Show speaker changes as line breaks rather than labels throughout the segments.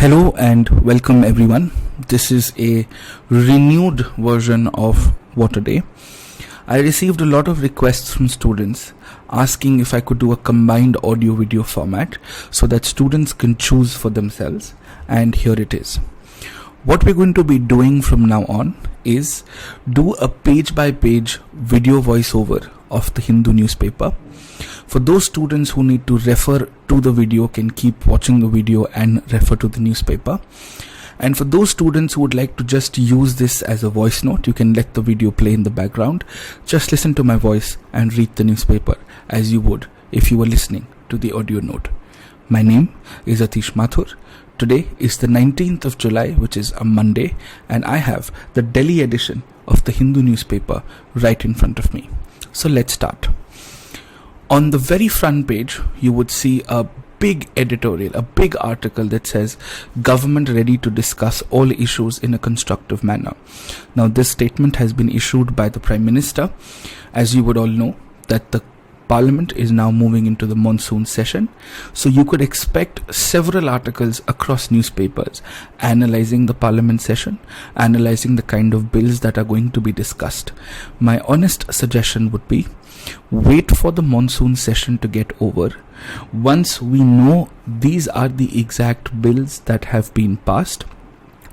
Hello and welcome everyone. This is a renewed version of What a Day. I received a lot of requests from students asking if I could do a combined audio video format so that students can choose for themselves, and here it is. What we're going to be doing from now on is do a page by page video voiceover of the Hindu newspaper. For those students who need to refer to the video can keep watching the video and refer to the newspaper. And for those students who would like to just use this as a voice note, you can let the video play in the background. Just listen to my voice and read the newspaper as you would if you were listening to the audio note. My name is Atish Mathur. Today is the 19th of July, which is a Monday, and I have the Delhi edition of the Hindu newspaper right in front of me. So let's start. On the very front page, you would see a big editorial, a big article that says government ready to discuss all issues in a constructive manner. Now, this statement has been issued by the Prime Minister. As you would all know, that the Parliament is now moving into the monsoon session, so you could expect several articles across newspapers analyzing the Parliament session, analyzing the kind of bills that are going to be discussed. My honest suggestion would be wait for the monsoon session to get over. Once we know these are the exact bills that have been passed,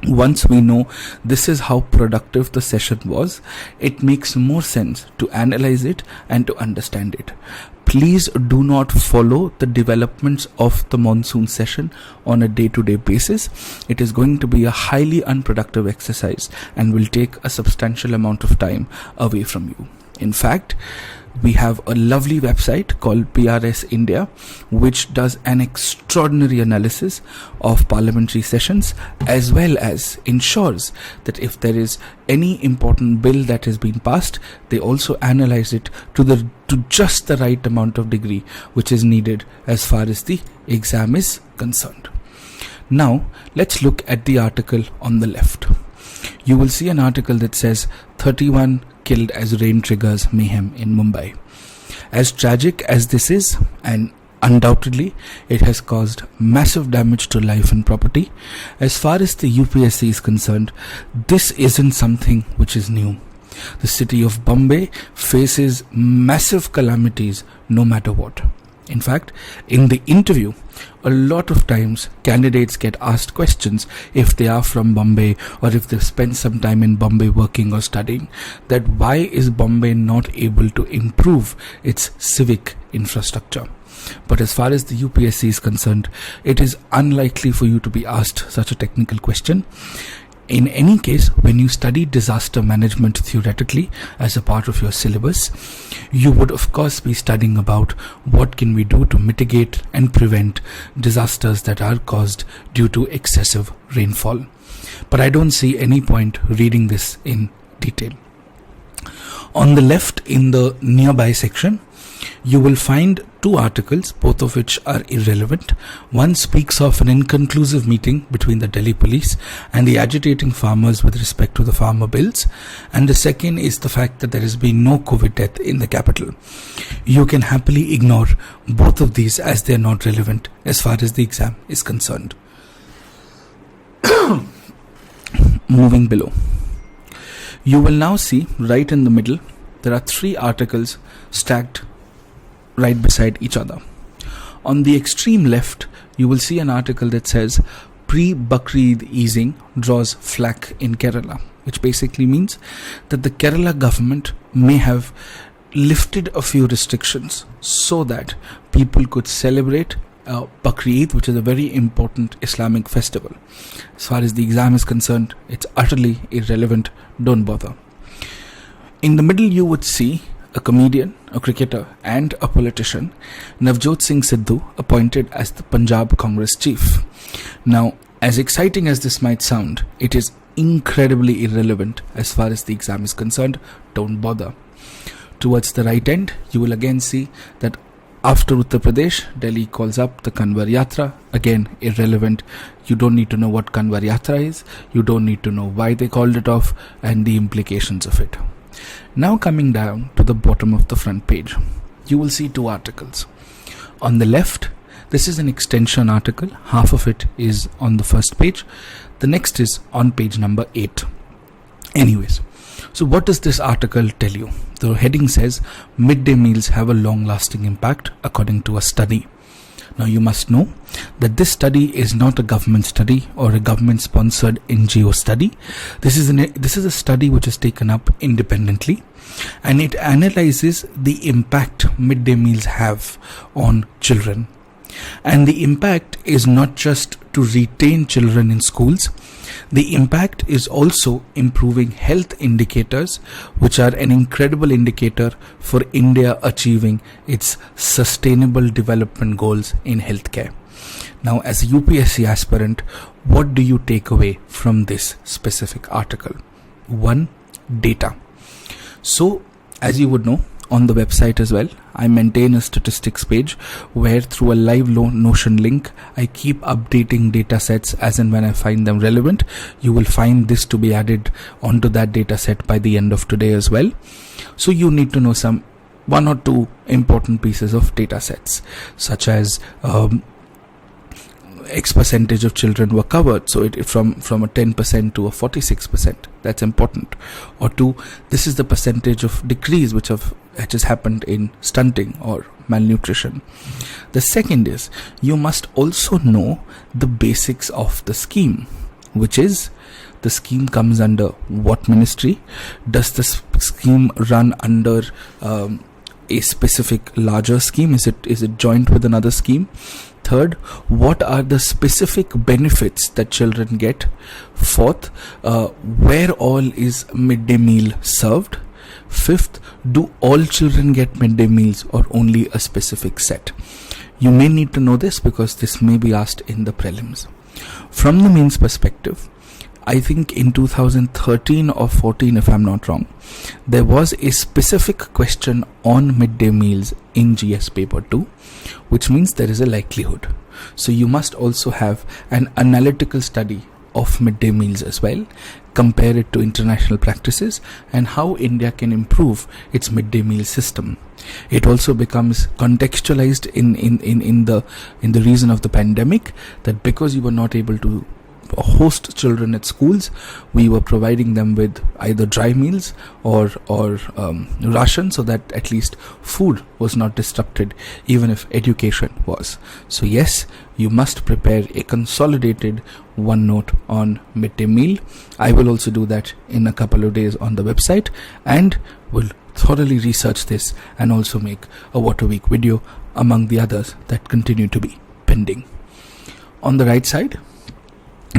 once we know this is how productive the session was, it makes more sense to analyze it and to understand it. Please do not follow the developments of the monsoon session on a day-to-day basis. It is going to be a highly unproductive exercise and will take a substantial amount of time away from you. In fact, we have a lovely website called PRS India, which does an extraordinary analysis of parliamentary sessions, as well as ensures that if there is any important bill that has been passed, they also analyze it to just the right amount of degree which is needed as far as the exam is concerned. Now, let's look at the article on the left. You will see an article that says 31 killed as rain triggers mayhem in Mumbai. As tragic as this is, and undoubtedly it has caused massive damage to life and property, as far as the UPSC is concerned, this isn't something which is new. The city of Bombay faces massive calamities no matter what. In fact, in the interview, a lot of times candidates get asked questions if they are from Bombay or if they've spent some time in Bombay working or studying, that why is Bombay not able to improve its civic infrastructure? But as far as the UPSC is concerned, it is unlikely for you to be asked such a technical question. In any case, when you study disaster management theoretically as a part of your syllabus, you would of course be studying about what can we do to mitigate and prevent disasters that are caused due to excessive rainfall. But I don't see any point reading this in detail. On the left, in the nearby section, you will find two articles, both of which are irrelevant. One speaks of an inconclusive meeting between the Delhi police and the agitating farmers with respect to the farmer bills, and the second is the fact that there has been no COVID death in the capital. You can happily ignore both of these as they are not relevant as far as the exam is concerned. Moving below, you will now see right in the middle there are three articles stacked right beside each other. On the extreme left, you will see an article that says pre-Bakrid easing draws flack in Kerala, which basically means that the Kerala government may have lifted a few restrictions so that people could celebrate Bakrid, which is a very important Islamic festival. As far as the exam is concerned, it's utterly irrelevant. Don't bother. In the middle, you would see a comedian, a cricketer and a politician, Navjot Singh Sidhu, appointed as the Punjab Congress chief. Now, as exciting as this might sound, it is incredibly irrelevant as far as the exam is concerned. Don't bother. Towards the right end, you will again see that after Uttar Pradesh, Delhi calls up the Kanwar Yatra. Again, irrelevant. You don't need to know what Kanwar Yatra is. You don't need to know why they called it off and the implications of it. Now coming down to the bottom of the front page, you will see two articles. On the left, This is an extension article. Half of it is on the first page. The next is on page number 8. Anyways, so what does this article tell you? The heading says midday meals have a long-lasting impact according to a study. Now you must know that this study is not a government study or a government-sponsored NGO study. This is a study which is taken up independently, and it analyzes the impact midday meals have on children. And the impact is not just to retain children in schools. The impact is also improving health indicators, which are an incredible indicator for India achieving its sustainable development goals in healthcare. Now, as a UPSC aspirant, what do you take away from this specific article? 1. Data. So, as you would know, on the website as well, I maintain a statistics page where through a live Notion link, I keep updating data sets as and when I find them relevant. You will find this to be added onto that data set by the end of today as well. So you need to know some 1 or 2 important pieces of data sets, such as X percentage of children were covered, so it from a 10% to a 46%. That's important. Or 2, this is the percentage of decrease which has happened in stunting or malnutrition. The second is you must also know the basics of the scheme, which is the scheme comes under what ministry? Does the scheme run under a specific larger scheme? Is it joint with another scheme? Third, what are the specific benefits that children get? Fourth, where all is midday meal served? Fifth, do all children get midday meals or only a specific set? You may need to know this because this may be asked in the prelims. From the mains perspective, I think in 2013 or 14, if I'm not wrong, there was a specific question on midday meals in GS paper 2, which means there is a likelihood. So you must also have an analytical study of midday meals as well, compare it to international practices and how India can improve its midday meal system. It also becomes contextualized in the reason of the pandemic, that because you were not able to host children at schools, we were providing them with either dry meals or ration, so that at least food was not disrupted, even if education was. So yes, you must prepare a consolidated OneNote on midday meal. I will also do that in a couple of days on the website, and will thoroughly research this and also make a Water Week video, among the others that continue to be pending. On the right side,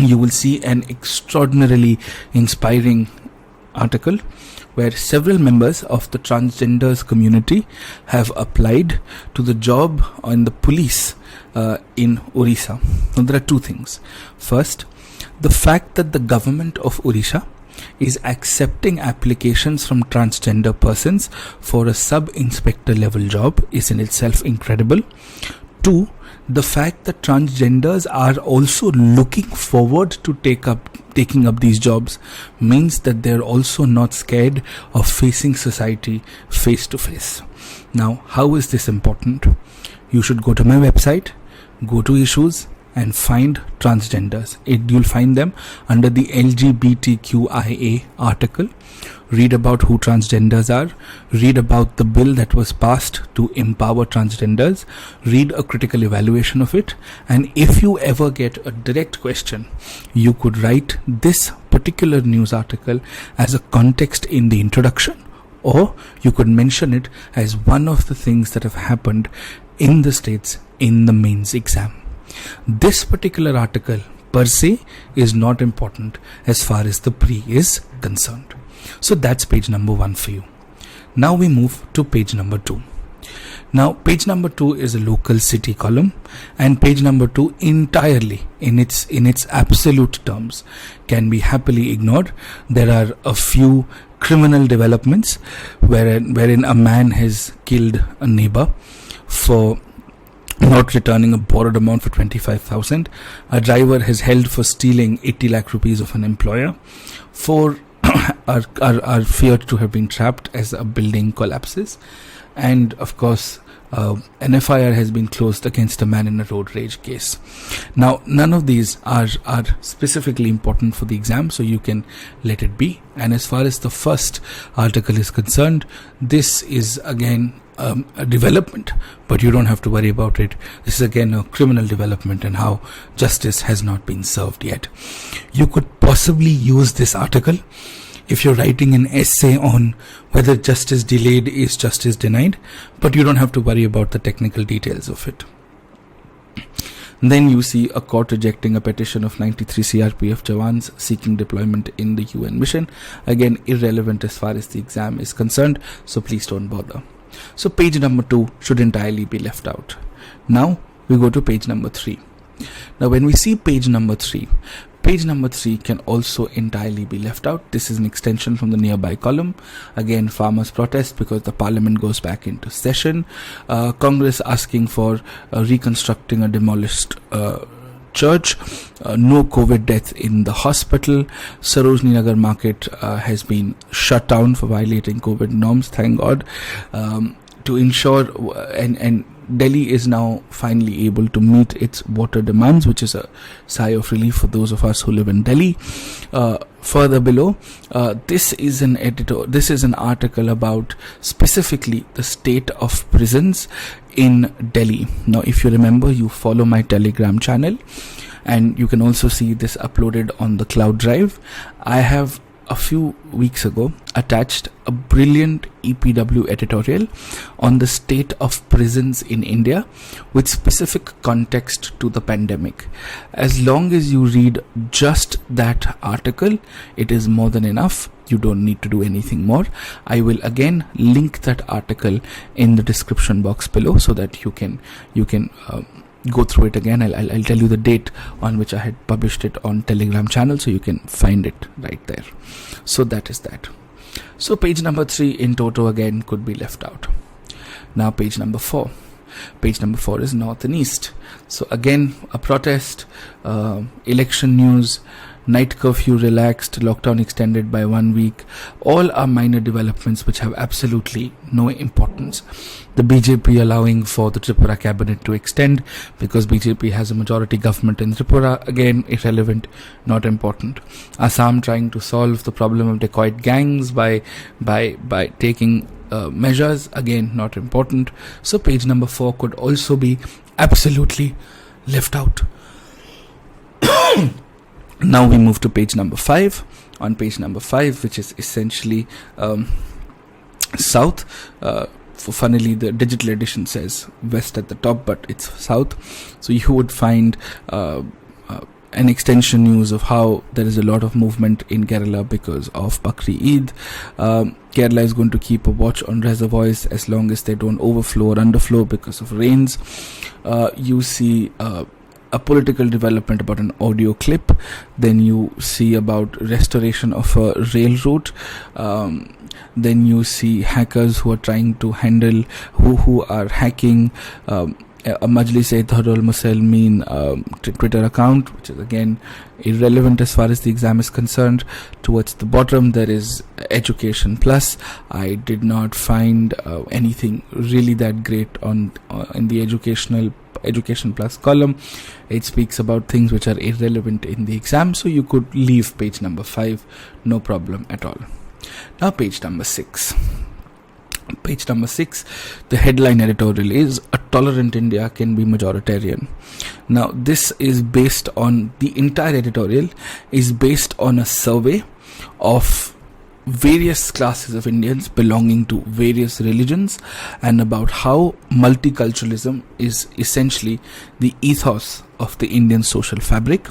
you will see an extraordinarily inspiring article where several members of the transgenders community have applied to the job in the police in Orissa. Now, there are 2 things. First, the fact that the government of Orissa is accepting applications from transgender persons for a sub-inspector level job is in itself incredible. 2, the fact that transgenders are also looking forward to taking up these jobs means that they're also not scared of facing society face to face. Now, how is this important? You should go to my website, go to issues, and find transgenders. You'll find them under the LGBTQIA article. Read about who transgenders are, read about the bill that was passed to empower transgenders, read a critical evaluation of it, and if you ever get a direct question, you could write this particular news article as a context in the introduction, or you could mention it as one of the things that have happened in the states in the mains exam. This particular article per se is not important as far as the pre is concerned. So that's page number 1 for you. Now we move to page number 2. Now page number 2 is a local city column, and page number 2 entirely in its absolute terms can be happily ignored. There are a few criminal developments wherein a man has killed a neighbor for not returning a borrowed amount for 25,000. A driver has held for stealing 80 lakh rupees of an employer. 4 are feared to have been trapped as a building collapses. And of course, An FIR has been closed against a man in a road rage case. Now, none of these are specifically important for the exam, so you can let it be. And as far as the first article is concerned, this is again a development, but you don't have to worry about it. This is again a criminal development and how justice has not been served yet. You could possibly use this article if you're writing an essay on whether justice delayed is justice denied, but you don't have to worry about the technical details of it. Then you see a court rejecting a petition of 93 CRPF Jawans seeking deployment in the UN mission. Again, irrelevant as far as the exam is concerned, so please don't bother. So page number 2 should entirely be left out. Now we go to page number 3. Now when we see page number 3 can also entirely be left out. This is an extension from the nearby column. Again, farmers protest because the parliament goes back into session. Congress asking for reconstructing a demolished church. No COVID death in the hospital. Sarojini Nagar market has been shut down for violating COVID norms, thank God. To ensure, and Delhi is now finally able to meet its water demands, which is a sigh of relief for those of us who live in Delhi. Further below, this is an article about specifically the state of prisons in Delhi. Now, if you remember, you follow my Telegram channel, and you can also see this uploaded on the cloud drive. I have a few weeks ago attached a brilliant EPW editorial on the state of prisons in India with specific context to the pandemic. As long as you read just that article, it is more than enough. You don't need to do anything more. I will again link that article in the description box below so that you can go through it again. I'll tell you the date on which I had published it on Telegram channel, so you can find it right there. So that is that. So page number 3 in toto again could be left out. Now page number 4. Page number 4 is North and East. So again, a protest, election news, night curfew relaxed, lockdown extended by 1 week. All are minor developments which have absolutely no importance. The BJP allowing for the Tripura cabinet to extend because BJP has a majority government in Tripura. Again, irrelevant, not important. Assam trying to solve the problem of dacoit gangs by taking measures. Again, not important. So page number 4 could also be absolutely left out. Now we move to page number 5. On page number 5, which is essentially south. Funnily, the digital edition says west at the top, but it's south. So you would find an extension news of how there is a lot of movement in Kerala because of Bakri Eid. Kerala is going to keep a watch on reservoirs as long as they don't overflow or underflow because of rains. You see a political development about an audio clip. Then you see about restoration of a rail route. Then you see hackers who are trying to handle, who are hacking a Majlis-e-Dharul Muslimin Twitter account, which is again irrelevant as far as the exam is concerned. Towards the bottom there is Education Plus. I did not find anything really that great on in the Education Plus column. It speaks about things which are irrelevant in the exam, so you could leave page number 5, no problem at all. Now page number 6. Page number 6, the headline editorial is "A Tolerant India Can Be Majoritarian." Now this is based on, the entire editorial is based on a survey of various classes of Indians belonging to various religions, and about how multiculturalism is essentially the ethos of the Indian social fabric.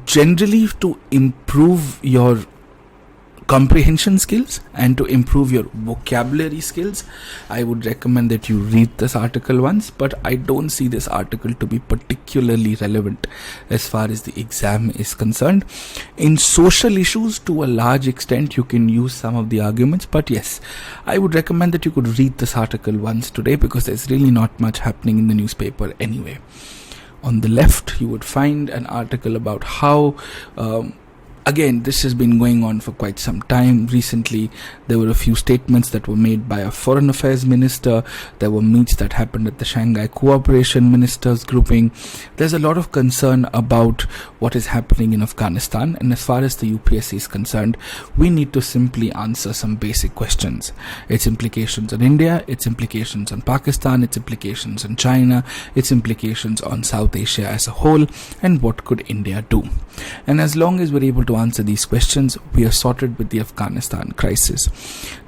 Generally, to improve your comprehension skills and to improve your vocabulary skills, I would recommend that you read this article once, but I don't see this article to be particularly relevant as far as the exam is concerned. In social issues, to a large extent, you can use some of the arguments, but yes, I would recommend that you could read this article once today because there's really not much happening in the newspaper anyway. On the left, you would find an article about how Again, this has been going on for quite some time. Recently, there were a few statements that were made by a foreign affairs minister. There were meets that happened at the Shanghai Cooperation Ministers grouping. There's a lot of concern about what is happening in Afghanistan. And as far as the UPSC is concerned, we need to simply answer some basic questions. Its implications on India, its implications on Pakistan, its implications on China, its implications on South Asia as a whole, and what could India do? And as long as we're able to answer these questions, we are sorted with the Afghanistan crisis.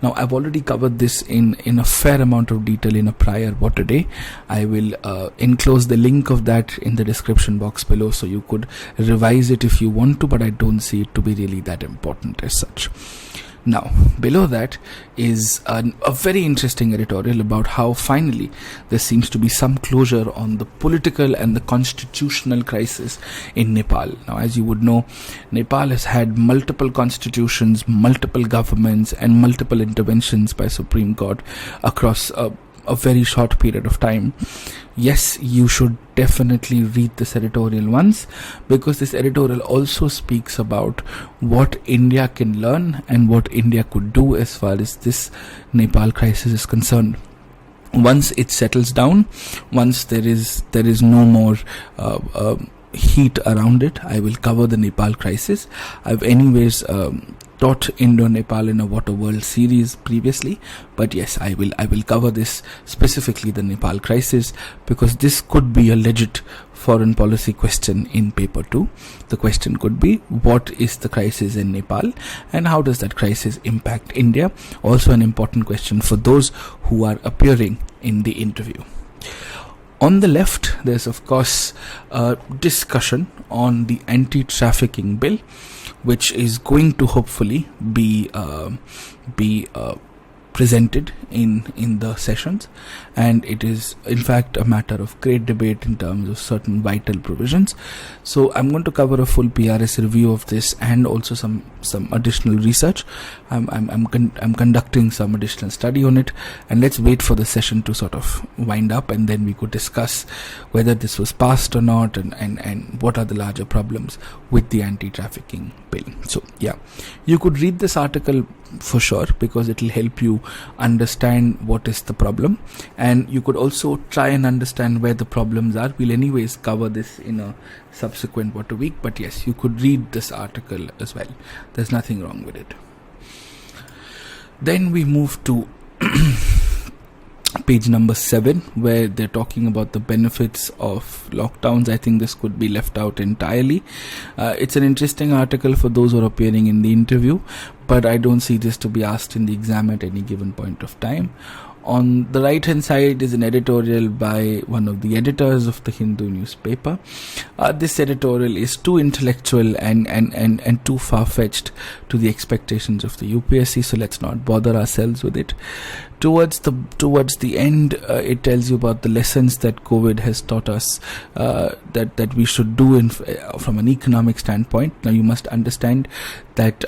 Now, I've already covered this in a fair amount of detail in a prior What a Day. I will enclose the link of that in the description box below, so you could revise it if you want to, but I don't see it to be really that important as such. Now, below that is a very interesting editorial about how finally there seems to be some closure on the political and the constitutional crisis in Nepal. Now, as you would know, Nepal has had multiple constitutions, multiple governments, and multiple interventions by Supreme Court across a very short period of time. Yes, you should definitely read this editorial once, because this editorial also speaks about what India can learn and what India could do as far as this Nepal crisis is concerned. Once it settles down, once there is no more heat around it, I will cover the Nepal crisis. I've anyways taught Indo-Nepal in a What a World series previously, but yes, I will cover this, specifically the Nepal crisis, because this could be a legit foreign policy question in paper 2. The question could be, what is the crisis in Nepal and how does that crisis impact India? Also an important question for those who are appearing in the interview. On the left, there's of course a discussion on the anti-trafficking bill, which is going to hopefully be presented in the sessions, and it is in fact a matter of great debate in terms of certain vital provisions. So I'm going to cover a full PRS review of this and also some additional research. I'm conducting some additional study on it, and let's wait for the session to sort of wind up, and then we could discuss whether this was passed or not, and what are the larger problems with the anti-trafficking bill. So yeah, you could read this article for sure, because it will help you understand what is the problem, and you could also try and understand where the problems are. We'll anyways cover this in a subsequent What a Week, but yes, you could read this article as well. There's nothing wrong with it. Then we move to page number 7, where they're talking about the benefits of lockdowns. I think this could be left out entirely. It's an interesting article for those who are appearing in the interview, but I don't see this to be asked in the exam at any given point of time. On the right hand side is an editorial by one of the editors of the Hindu newspaper. This editorial is too intellectual and too far-fetched to the expectations of the UPSC, so let's not bother ourselves with it. Towards the end, it tells you about the lessons that COVID has taught us that we should do from an economic standpoint. Now you must understand that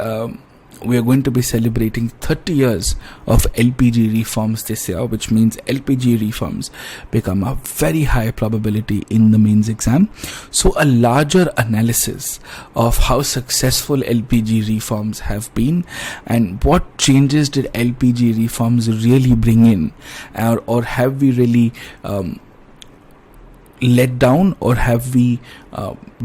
we are going to be celebrating 30 years of LPG reforms this year, which means LPG reforms become a very high probability in the mains exam. So a larger analysis of how successful LPG reforms have been and what changes did LPG reforms really bring in, or have we really let down, or have we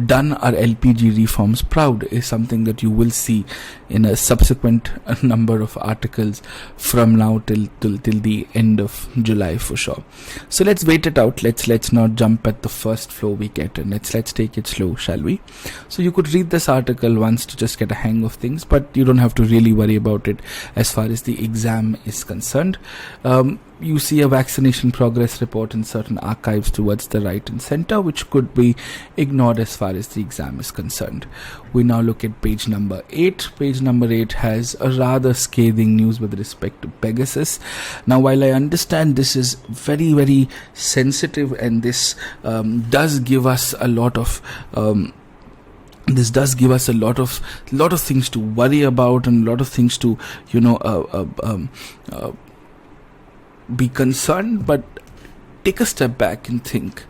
done our LPG reforms proud, is something that you will see in a subsequent number of articles from now till the end of July for sure. So let's wait it out. Let's not jump at the first flow we get, and let's take it slow, shall we? So you could read this article once to just get a hang of things, but you don't have to really worry about it as far as the exam is concerned. You see a vaccination progress report in certain archives towards the right and center, which could be ignored as far as the exam is concerned. We now look at page number 8. Page number 8 has a rather scathing news with respect to Pegasus. Now, while I understand this is very, very sensitive, and this does give us a lot of things to worry about, and a lot of things to be concerned, but take a step back and think.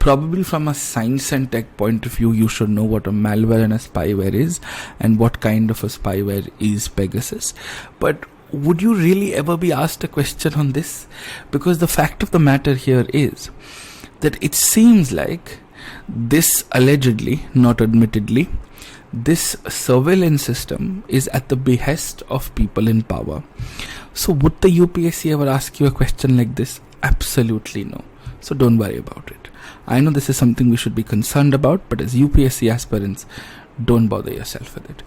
probably from a science and tech point of view, you should know what a malware and a spyware is and what kind of a spyware is Pegasus. But would you really ever be asked a question on this? Because the fact of the matter here is that it seems like this allegedly, not admittedly, this surveillance system is at the behest of people in power. So would the UPSC ever ask you a question like this? Absolutely no. So don't worry about it. I know this is something we should be concerned about, but as UPSC aspirants, don't bother yourself with it.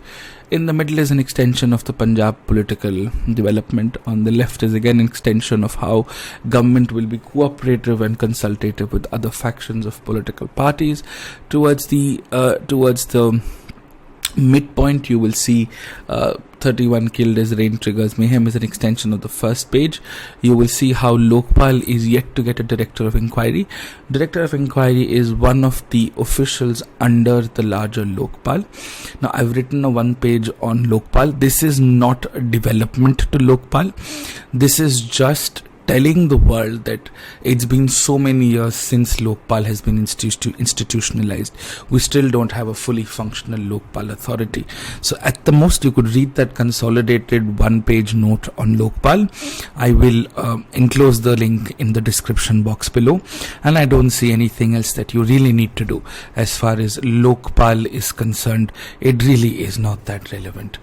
In the middle is an extension of the Punjab political development. On the left is again an extension of how government will be cooperative and consultative with other factions of political parties. Towards the midpoint, you will see 31 killed as rain triggers mayhem is an extension of the first page. You will see how Lokpal is yet to get a director of inquiry. Director of inquiry is one of the officials under the larger Lokpal. Now, I've written a one page on Lokpal. This is not a development to Lokpal. This is just telling the world that it's been so many years since Lokpal has been institutionalized. We still don't have a fully functional Lokpal authority. So at the most, you could read that consolidated one-page note on Lokpal. I will enclose the link in the description box below. And I don't see anything else that you really need to do. As far as Lokpal is concerned, it really is not that relevant.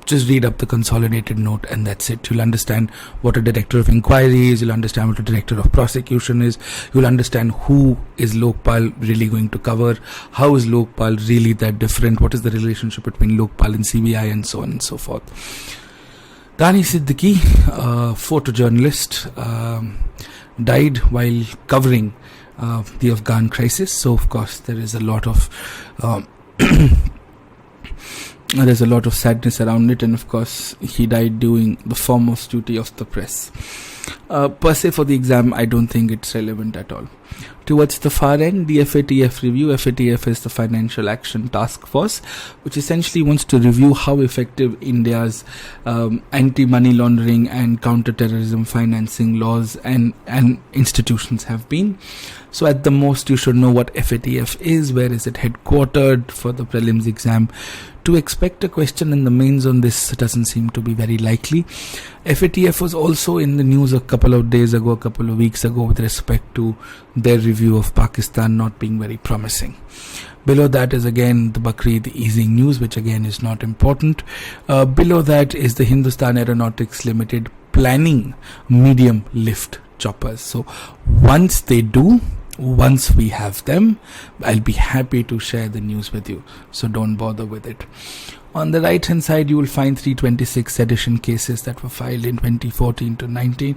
Just read up the consolidated note and that's it. You'll understand what a director of inquiry is, you'll understand what the director of prosecution is, you'll understand who is Lokpal really going to cover, how is Lokpal really that different, what is the relationship between Lokpal and CBI, and so on and so forth. Dani Siddiqui, photojournalist, died while covering the Afghan crisis. So of course there is a lot of there's a lot of sadness around it, and of course he died doing the foremost duty of the press. Per se for the exam, I don't think it's relevant at all. Towards the far end, the FATF review. FATF is the Financial Action Task Force, which essentially wants to review how effective India's anti-money laundering and counter-terrorism financing laws and institutions have been. So at the most, you should know what FATF is, where is it headquartered for the prelims exam. To expect a question in the mains on this doesn't seem to be very likely. FATF was also in the news a couple of weeks ago with respect to their review of Pakistan not being very promising. Below that is again the Bakrid easing news, which again is not important. Below that is the Hindustan Aeronautics Limited planning medium lift choppers. So once we have them, I'll be happy to share the news with you. So don't bother with it. On the right hand side, you will find 326 sedition cases that were filed in 2014 to 19.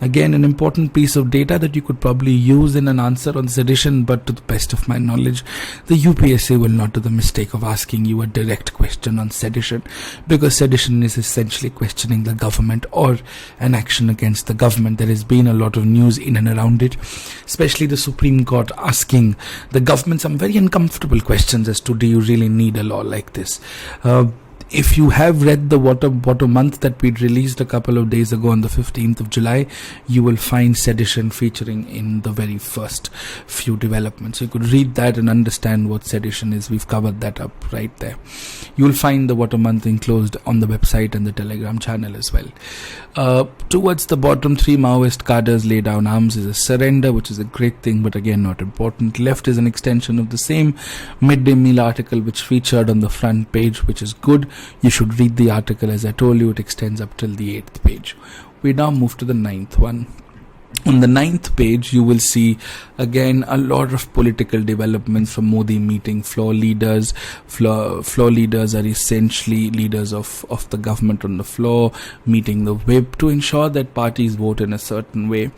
Again, an important piece of data that you could probably use in an answer on sedition, but to the best of my knowledge, the UPSC will not do the mistake of asking you a direct question on sedition, because sedition is essentially questioning the government or an action against the government. There has been a lot of news in and around it, especially the Supreme Court asking the government some very uncomfortable questions as to, do you really need a law like this? If you have read the water month that we released a couple of days ago on the 15th of July, you will find sedition featuring in the very first few developments. So you could read that and understand what sedition is. We've covered that up right there. You will find the water month enclosed on the website and the Telegram channel as well. Towards the bottom, 3 Maoist cadres lay down arms is a surrender, which is a great thing, but again not important. Left is an extension of the same midday meal article which featured on the front page, which is good. You should read the article. As I told you, it extends up till the 8th page. We now move to the 9th one. On the 9th page, you will see again a lot of political developments from Modi meeting floor leaders. Floor leaders are essentially leaders of the government on the floor, meeting the whip to ensure that parties vote in a certain way.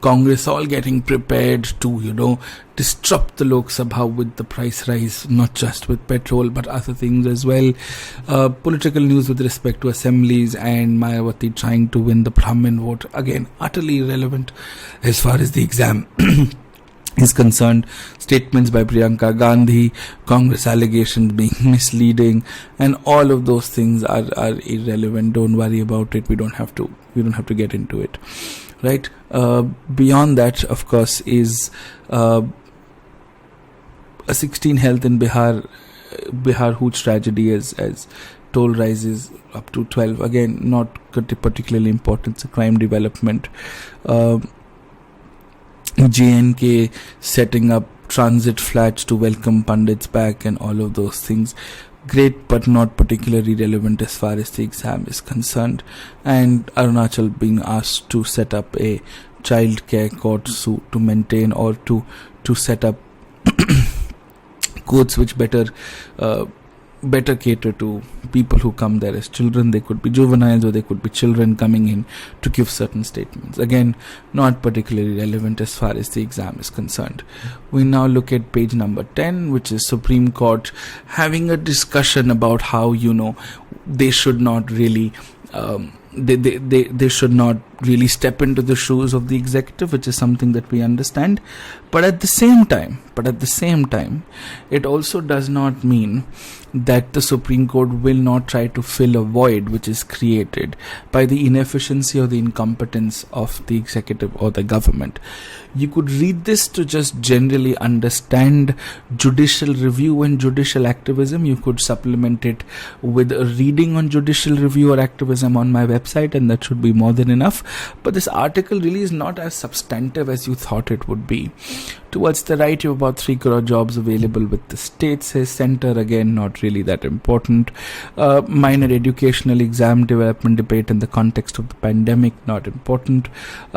Congress all getting prepared to, disrupt the Lok Sabha with the price rise, not just with petrol, but other things as well. Political news with respect to assemblies and Mayawati trying to win the Brahmin vote. Again, utterly irrelevant as far as the exam is concerned. Statements by Priyanka Gandhi, Congress allegations being misleading, and all of those things are irrelevant. Don't worry about it. We don't have to get into it. Right. Beyond that, of course, is a 16 health in Bihar huge tragedy as toll rises up to 12. Again, not particularly important. It's a crime development. JNK setting up transit flats to welcome Pandits back and all of those things. Great, but not particularly relevant as far as the exam is concerned. And Arunachal being asked to set up a child care court to maintain or to set up courts which better cater to people who come there as children. They could be juveniles or they could be children coming in to give certain statements. Again, not particularly relevant as far as the exam is concerned. We now look at page number 10, which is Supreme Court having a discussion about how, they should not really they should not really step into the shoes of the executive, which is something that we understand. But at the same time, it also does not mean that the Supreme Court will not try to fill a void which is created by the inefficiency or the incompetence of the executive or the government. You could read this to just generally understand judicial review and judicial activism. You could supplement it with a reading on judicial review or activism on my website, and that should be more than enough. But this article really is not as substantive as you thought it would be. Towards the right, you have about 3 crore jobs available with the state, says center. Again, not really that important. Minor educational exam development debate in the context of the pandemic, not important.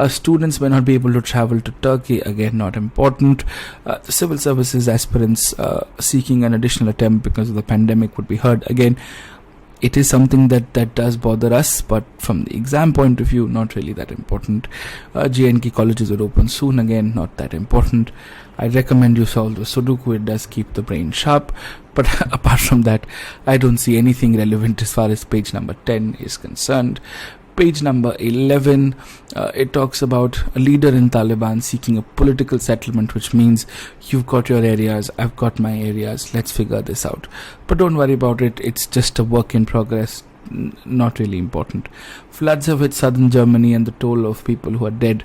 Students may not be able to travel to Turkey, again, not important. Civil services aspirants seeking an additional attempt because of the pandemic would be heard. Again, it is something that does bother us, but from the exam point of view, not really that important. JNK colleges will open soon, again, not that important. I recommend you solve the Sudoku, it does keep the brain sharp, but apart from that, I don't see anything relevant as far as page number 10 is concerned. Page number 11, it talks about a leader in Taliban seeking a political settlement, which means you've got your areas, I've got my areas, let's figure this out. But don't worry about it, it's just a work in progress, not really important. Floods have hit southern Germany and the toll of people who are dead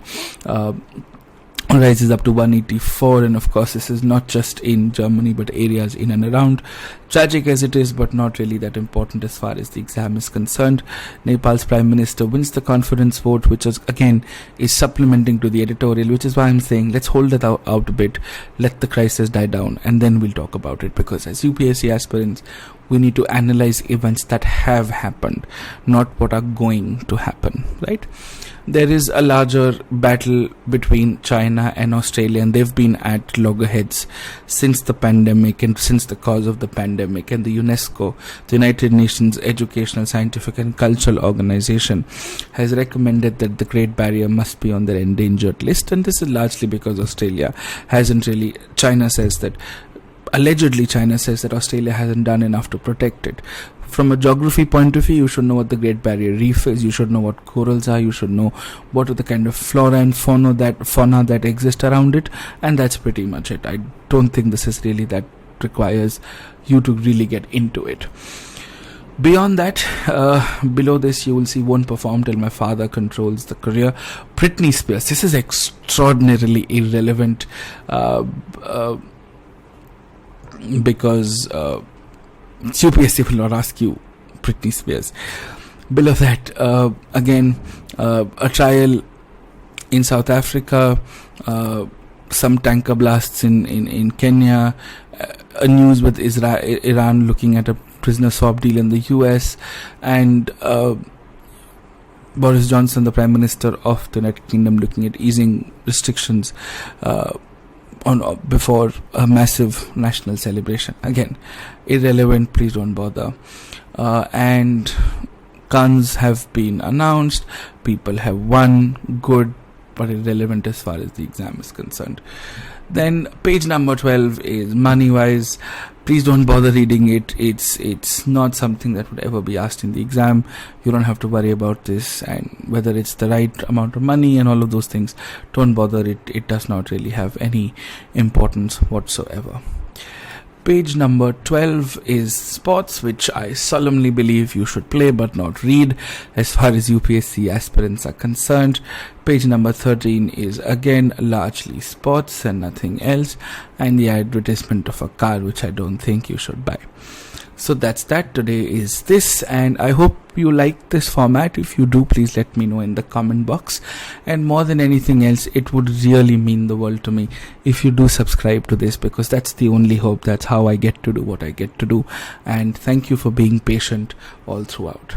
rises up to 184, and of course this is not just in Germany but areas in and around. Tragic as it is, but not really that important as far as the exam is concerned. Nepal's Prime Minister wins the confidence vote, which is supplementing to the editorial, which is why I'm saying let's hold it out a bit, let the crisis die down, and then we'll talk about it, because as UPSC aspirants we need to analyze events that have happened, not what are going to happen, right? There is a larger battle between China and Australia, and they've been at loggerheads since the pandemic and since the cause of the pandemic. And the UNESCO, the United Nations Educational, Scientific and Cultural Organization, has recommended that the Great Barrier must be on their endangered list. And this is largely because Australia hasn't really, allegedly China says that Australia hasn't done enough to protect it. From a geography point of view, you should know what the Great Barrier Reef is, you should know what corals are, you should know what are the kind of flora and fauna that exist around it, and that's pretty much it. I don't think this is really that requires you to really get into it. Beyond that, below this you will see won't perform till my father controls the career. Britney Spears, this is extraordinarily irrelevant because UPSC will not ask you Britney Spears. Below that, again, a trial in South Africa, some tanker blasts in Kenya, a news with Iran looking at a prisoner swap deal in the US, and Boris Johnson, the Prime Minister of the United Kingdom, looking at easing restrictions before a massive national celebration. Again, irrelevant, please don't bother. And guns have been announced, people have won, good, but irrelevant as far as the exam is concerned. Then page number 12 is money wise. Please don't bother reading it. It's not something that would ever be asked in the exam. You don't have to worry about this, and whether it's the right amount of money and all of those things, don't bother. It does not really have any importance whatsoever. Page number 12 is sports, which I solemnly believe you should play but not read as far as UPSC aspirants are concerned. Page number 13 is again largely sports and nothing else, and the advertisement of a car, which I don't think you should buy. So that's that. Today is this, and I hope you like this format. If you do, please let me know in the comment box. And more than anything else, it would really mean the world to me if you do subscribe to this, because that's the only hope. That's how I get to do what I get to do. And thank you for being patient all throughout.